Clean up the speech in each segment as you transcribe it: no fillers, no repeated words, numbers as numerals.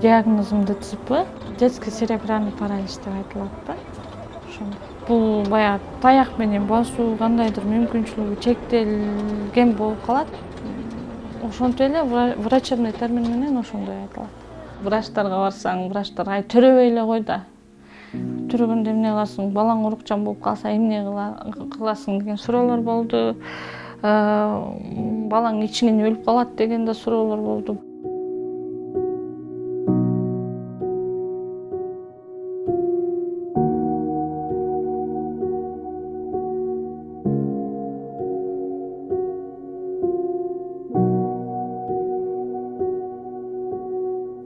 диагнозум ДЦП, детский церебральный паралич деп айтылат да. Бул баягы таяк менен басуу кандайдыр мүмкүнчүлүгү чектелген болуп калат. Ошентип эле врачебный термин менен ошондой айтылат. Врачтарга барсаң, врачтар ай төрөбөй эле кой да. Төрөгөндө эмне кыласың, балаң урукчан болуп калса эмне кыласың деген суроолор болду. Балаң ичинен өлүп калат деген да суроолор болду.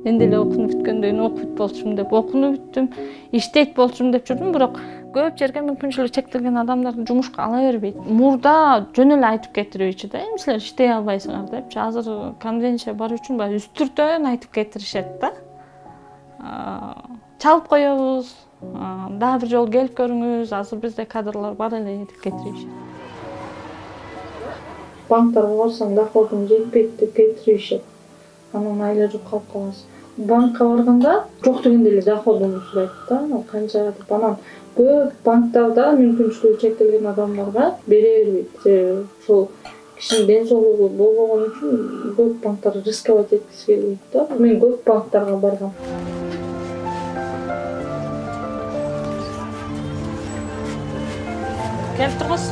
Мен деле окунуп бүткөндөн окуп болчумун деп окунуп бүттүм, иштейт болчумун деп жүрдүм, бирок көп жерге мүмкүнчүлүгү чектелген адамдарды жумушка ала бербейт. Мурда жөн эле айтып кетирүүчү да, эми силер иштей албайсыңар депчи. Азыр конвенция бар үчүн баягы үстүртөн айтып кетиришет да. Чалып коебуз, дагы бир жолу келип көрүңүз, азыр бизде кадрлар бар эле деп кетиришет. Банктарга барсаң доходуң жетпейт деп кетиришет. Анан айла жок калып каласың. Банкка барганда жок дегенде эле доходун сурайт да, канча деп. Анан көп банктарда мүмкүнчүлүгү чектелген адамдарга бере бербейт. Себеби ушул кишинин ден соолугу болбогон үчүн көп банктар рисковать эткиси келбейт да. Мен көп банктарга баргам. Келип тургуз.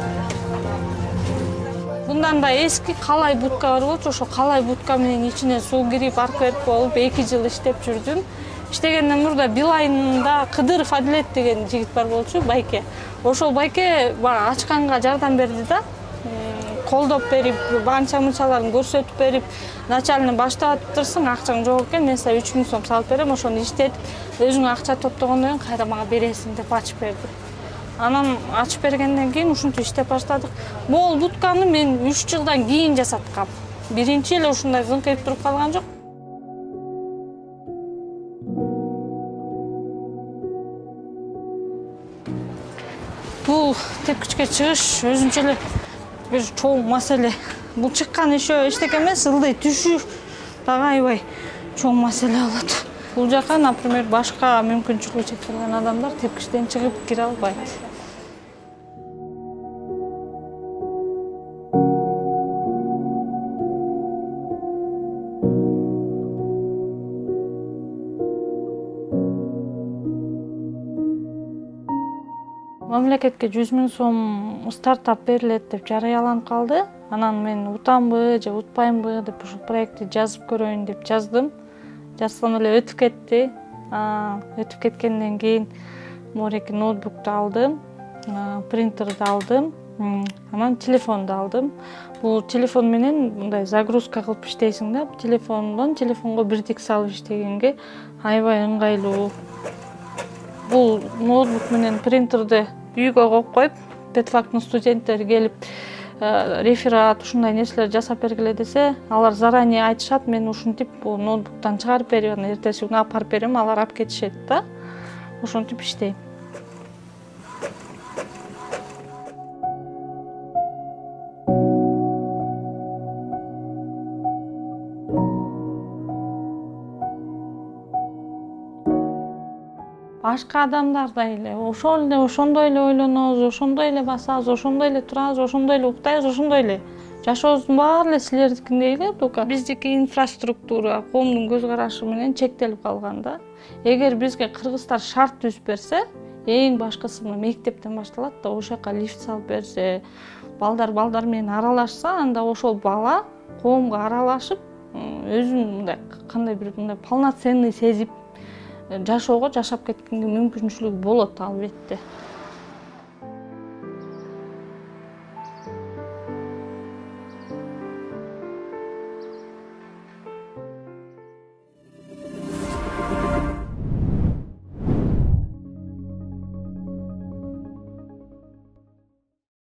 Bundan da eski kalay budka var болчу, ошо калай будка менен ичине суу кирип, аркы берип болуп 2 жыл иштеп жүрдүм. Иштегенден мурда Билайында Кыдыров Адилет деген жигит бар болчу, байке. Ошол байке ачканга жардам берди да. Колдоп берип, банча-мынчаларын көрсөтүп берип, начальный баштаптырсың, акчаң жок экен, мен сага 3000 сом салып берем, ошону иштетип, өзүң акча топтогондон кийин кайра мага бересиң деп ачып берди. Анан ачып бергенден кийин ушинтип иштеп баштадык. Бул будканы мен 3 жылдан кийин жасаткам. Биринчи эле ушундай зыңкыйып туруп калган жок. Бул тепкичке чыгыш өзүнчө эле бир чоң маселе. Бул чыккан еще эчтеке эмес, ылдый түшүү дагы аябай чоң маселе болот. Бул жака, например, башка мүмкүнчүлүгү чектелген адамдар тепкичтен чыгып кире албайт. Мамлекетке 100 000 сом стартап берилет деп жарыяланып калды. Анан мен утамбы же утпаймбы деп ушул проектти жазып көрөйүн деп жаздым. Жазсам эле өтүп кетти. Өтүп кеткенден кийин мореки ноутбукту алдым, принтерди алдым, анан телефонду алдым. Бул телефон менен мындай загрузка кылып иштейсиң да, телефондон телефонго бирдик салып иштегенге аябай ыңгайлуу. Бул ноутбук менен принтерди үйгө коюп коюп, педфактын студенттери келип реферат, ушундай нерселер жасап бергиле десе, алар заранее айтышат, мен ушинтип бул ноутбуктан чыгарып берип, анан эртеси күнү алып барып берем, алар алып кетишет да. Ошентип иштейм. Башка адамдар да эле ошондой эле ойлонобуз, ошондой эле басабыз, ошондой эле турабыз, ошондой эле уктайбыз, ошондой эле жашообуздун баары эле силердикиндей эле, только биздики инфраструктура, коомдун көз карашы менен чектелип калган да. Эгер бизге кыргыздар шарт түзүп берсе, эң башкысы мектептен башталат да, ошол жака лифт салып берсе, балдар менен аралашса, анда ошол бала коомго аралашып, өзүн мындай кандай бир мындай полноценный сезип жашоого жашап кеткенге мүмкүнчүлүгү болот албетте.